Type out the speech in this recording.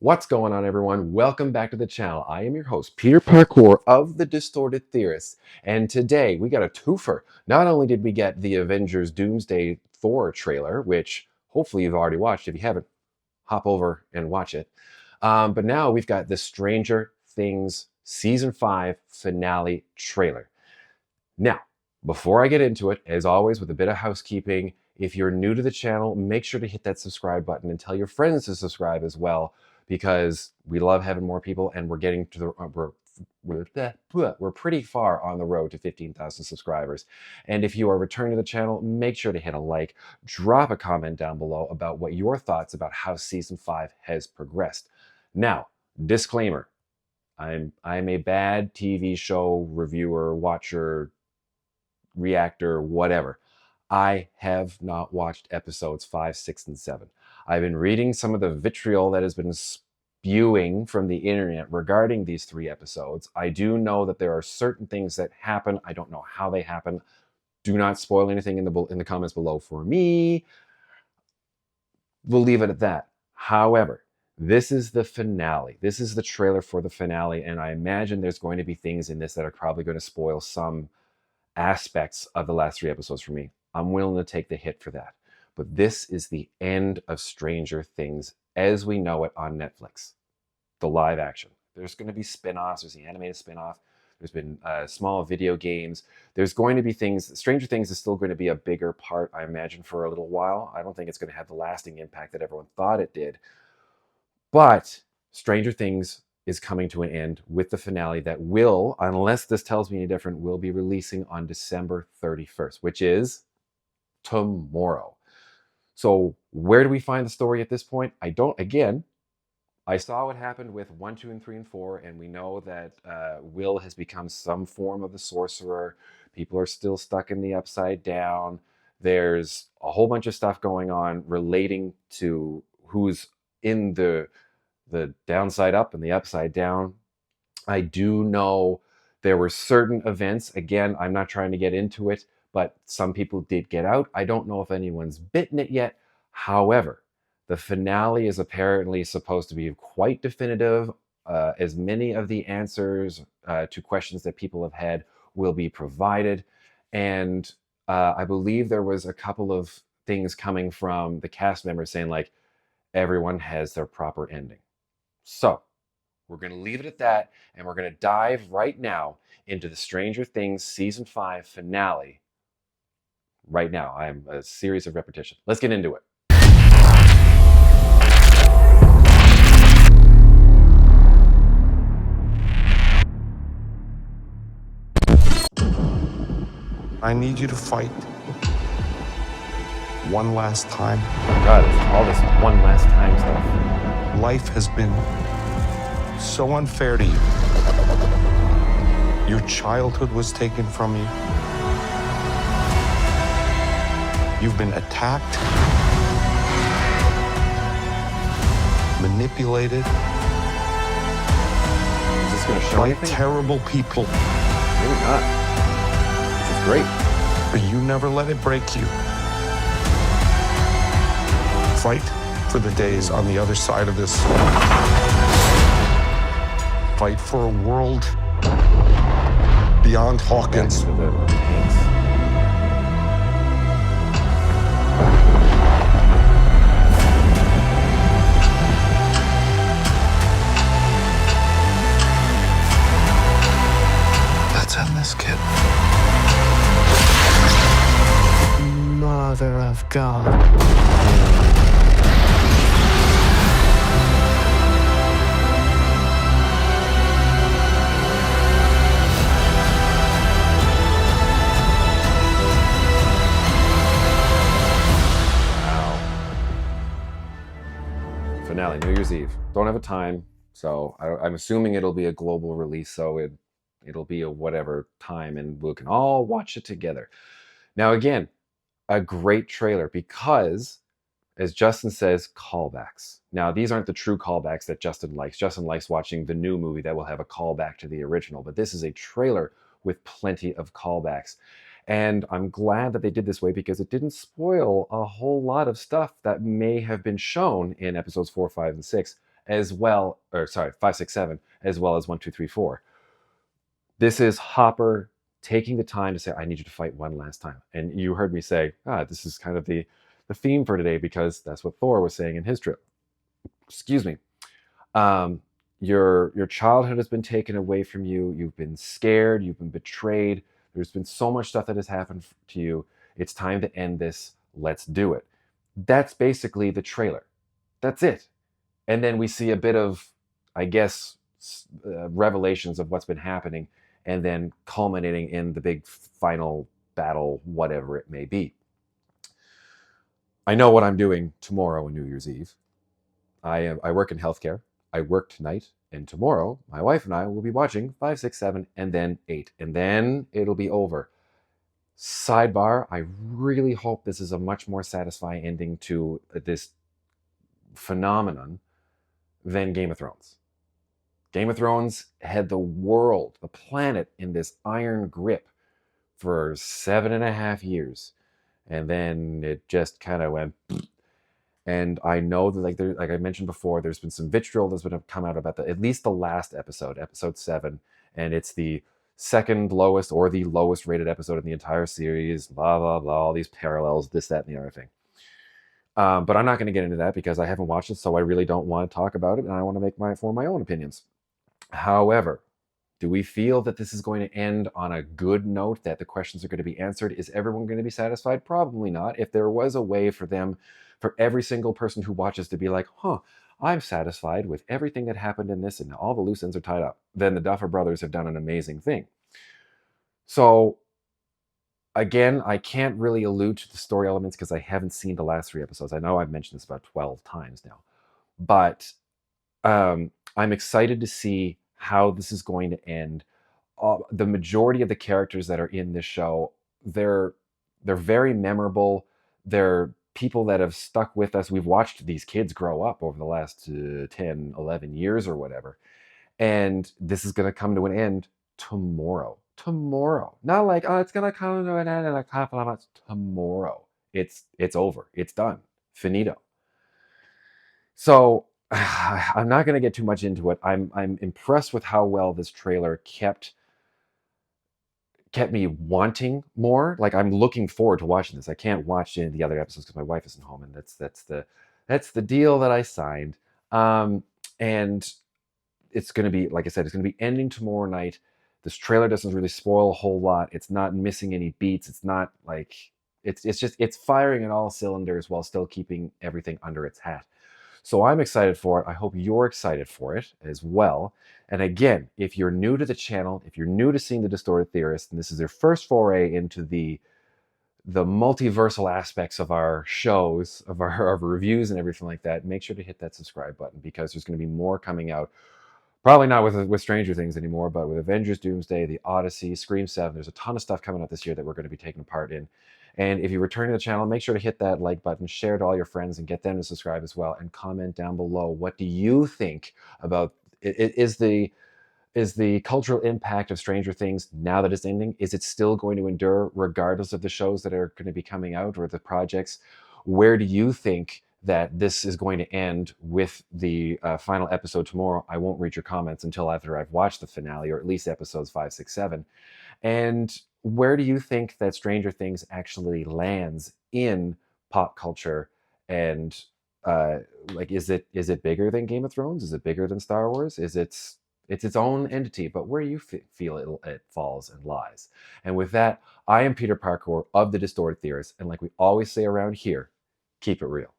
What's going on, everyone? Welcome back to the channel. I am your host, Peter Parkour of the Distorted Theorists, and today we got a twofer. Not only did we get the Avengers Doomsday Thor trailer, which hopefully you've already watched. If you haven't, hop over and watch it. But now we've got the Stranger Things Season 5 finale trailer. Now, before I get into it, as always, with a bit of housekeeping, if you're new to the channel, make sure to hit that subscribe button and tell your friends to subscribe as well, because we love having more people, and we're getting to the we're pretty far on the road to 15,000 subscribers. And if you are returning to the channel, make sure to hit a like, drop a comment down below about what your thoughts about how season 5 has progressed. Now, disclaimer, I'm a bad TV show reviewer, watcher, reactor, whatever. I have not watched episodes 5, 6, and 7. I've been reading some of the vitriol that has been spewing from the internet regarding these 3 episodes. I do know that there are certain things that happen. I don't know how they happen. Do not spoil anything in the comments below for me. We'll leave it at that. However, this is the finale. This is the trailer for the finale, and I imagine there's going to be things in this that are probably going to spoil some aspects of the last 3 episodes for me. I'm willing to take the hit for that. But this is the end of Stranger Things as we know it on Netflix. The live action. There's going to be spin-offs. There's the animated spin-off. There's been small video games. There's going to be things. Stranger Things is still going to be a bigger part, I imagine, for a little while. I don't think it's going to have the lasting impact that everyone thought it did. But Stranger Things is coming to an end with the finale that will, unless this tells me any different, will be releasing on December 31st, which is tomorrow. So where do we find the story at this point? I saw what happened with 1, 2, and 3, and 4, and we know that Will has become some form of the sorcerer. People are still stuck in the upside down. There's a whole bunch of stuff going on relating to who's in the downside up and the upside down. I do know there were certain events. Again, I'm not trying to get into it, but some people did get out. I don't know if anyone's bitten it yet. However, the finale is apparently supposed to be quite definitive. As many of the answers to questions that people have had will be provided. And I believe there was a couple of things coming from the cast members saying, like, everyone has their proper ending. So we're going to leave it at that, and we're going to dive right now into the Stranger Things Season 5 finale. Right now, I'm a series of repetition. Let's get into it. I need you to fight one last time. God, all this one last time stuff. Life has been so unfair to you. Your childhood was taken from you. You've been attacked, manipulated Is this going to show by anything? terrible people. Maybe not. Which is great. But you never let it break you. Fight for the days on the other side of this. Fight for a world beyond Hawkins. Back to the tanks. Let's end this, kid. Mother of God. Finale, New Year's Eve. Don't have a time, so I'm assuming it'll be a global release, so it'll be a whatever time, and we can all watch it together. Now, again, a great trailer because, as Justin says, callbacks. Now, these aren't the true callbacks that Justin likes. Justin likes watching the new movie that will have a callback to the original, but this is a trailer with plenty of callbacks. And I'm glad that they did this way because it didn't spoil a whole lot of stuff that may have been shown in episodes 4, 5, and 6 as well, or sorry, 5, 6, 7, as well as 1, 2, 3, 4. This is Hopper taking the time to say, I need you to fight one last time. And you heard me say, this is kind of the theme for today, because that's what Thor was saying in his trip. Excuse me. Your childhood has been taken away from you. You've been scared. You've been betrayed. There's been so much stuff that has happened to you. It's time to end this. Let's do it. That's basically the trailer. That's it. And then we see a bit of, I guess, revelations of what's been happening, and then culminating in the big final battle, whatever it may be. I know what I'm doing tomorrow on New Year's Eve. I work in healthcare. I work tonight, and tomorrow my wife and I will be watching 5, 6, 7, and then 8, and then it'll be over. Sidebar, I really hope this is a much more satisfying ending to this phenomenon than Game of Thrones. Game of Thrones had the world, the planet, in this iron grip for 7.5 years, and then it just kind of went. And I know that, like I mentioned before, there's been some vitriol that's been come out about at least the last episode, episode 7, and it's the second lowest or the lowest rated episode in the entire series. Blah blah blah. All these parallels, this, that, and the other thing. But I'm not going to get into that because I haven't watched it, so I really don't want to talk about it, and I want to form my own opinions. However, do we feel that this is going to end on a good note, that the questions are going to be answered? Is everyone going to be satisfied? Probably not. If there was a way for every single person who watches to be like, I'm satisfied with everything that happened in this and all the loose ends are tied up, then the Duffer Brothers have done an amazing thing. So, again, I can't really allude to the story elements because I haven't seen the last 3 episodes. I know I've mentioned this about 12 times now. But I'm excited to see how this is going to end. The majority of the characters that are in this show, they're very memorable. They're people that have stuck with us. We've watched these kids grow up over the last 10, 11 years or whatever. And this is going to come to an end tomorrow. Tomorrow. Not like, it's going to come to an end in a couple of months. Tomorrow. It's over. It's done. Finito. So I'm not going to get too much into it. I'm impressed with how well this trailer kept me wanting more. Like, I'm looking forward to watching this. I can't watch any of the other episodes because my wife isn't home, and that's the deal that I signed. And it's going to be, like I said, it's going to be ending tomorrow night. This trailer doesn't really spoil a whole lot. It's not missing any beats. It's not like it's firing at all cylinders while still keeping everything under its hat. So I'm excited for it. I hope you're excited for it as well. And again, if you're new to the channel, if you're new to seeing the Distorted Theorists, and this is your first foray into the multiversal aspects of our shows, of our reviews and everything like that, make sure to hit that subscribe button, because there's going to be more coming out. Probably not with Stranger Things anymore, but with Avengers Doomsday, The Odyssey, Scream 7, there's a ton of stuff coming out this year that we're going to be taking part in. And if you return to the channel, make sure to hit that like button, share it to all your friends, and get them to subscribe as well, and comment down below. What do you think about is the cultural impact of Stranger Things, now that it's ending, is it still going to endure regardless of the shows that are going to be coming out or the projects? Where do you think that this is going to end with the final episode tomorrow? I won't read your comments until after I've watched the finale, or at least episodes 5, 6, 7. And where do you think that Stranger Things actually lands in pop culture? And is it bigger than Game of Thrones? Is it bigger than Star Wars? It's its own entity, but where do you feel it falls and lies? And with that, I am Peter Parkour of the Distorted Theorists, and like we always say around here, keep it real.